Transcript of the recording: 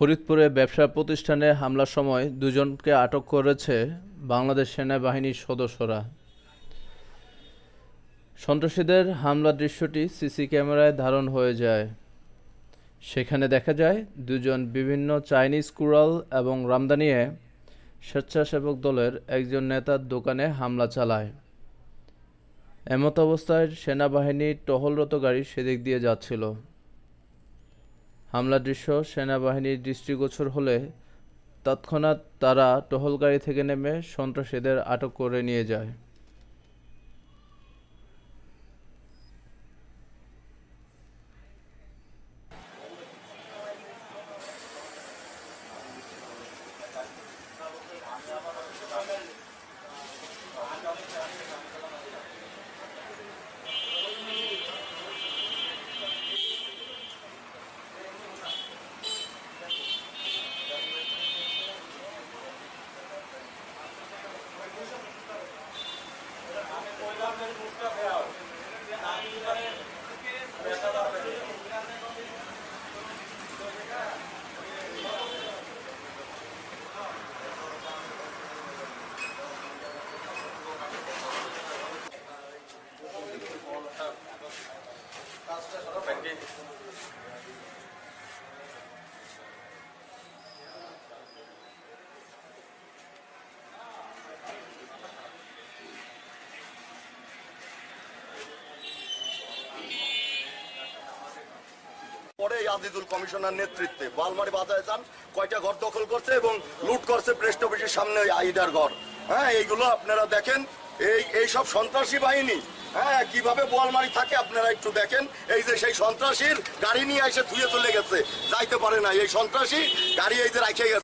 ফরিদপুরে ব্যবসা প্রতিষ্ঠানে হামলার সময় দুজনকে আটক করেছে বাংলাদেশ সেনাবাহিনীর সদস্যরা। সন্ত্রাসীদের হামলার দৃশ্যটি সিসি ক্যামেরায় ধারণ হয়ে যায়। সেখানে দেখা যায় দুজন বিভিন্ন চাইনিজ কুড়াল এবং রামদানিয়ে স্বেচ্ছাসেবক দলের একজন নেতার দোকানে হামলা চালায়। এমত অবস্থায় সেনাবাহিনীর টহলরত গাড়ি সেদিক দিয়ে যাচ্ছিল। হামলার দৃশ্য সেনাবাহিনীর দৃষ্টিগোচর হলে তৎক্ষণাৎ তারা টহল গাড়ি থেকে নেমে সন্ত্রাসীদের আটক করে নিয়ে যায়। পরে আজিজুল কমিশনার নেতৃত্বে বোয়ালমারী বাজারে যান, কয়টা ঘর দখল করছে এবং লুট করছে প্রেস্ট অফিসের সামনে আইডার ঘর। এইগুলো আপনারা দেখেন, এই সব সন্ত্রাসী বাহিনী কিভাবে বোয়ালমারী থাকে আপনারা একটু দেখেন। এই যে সেই সন্ত্রাসীর গাড়ি নিয়ে এসে ধুয়ে চলে গেছে, যাইতে পারে না, এই সন্ত্রাসী গাড়ি এই যে রাখে গেছে।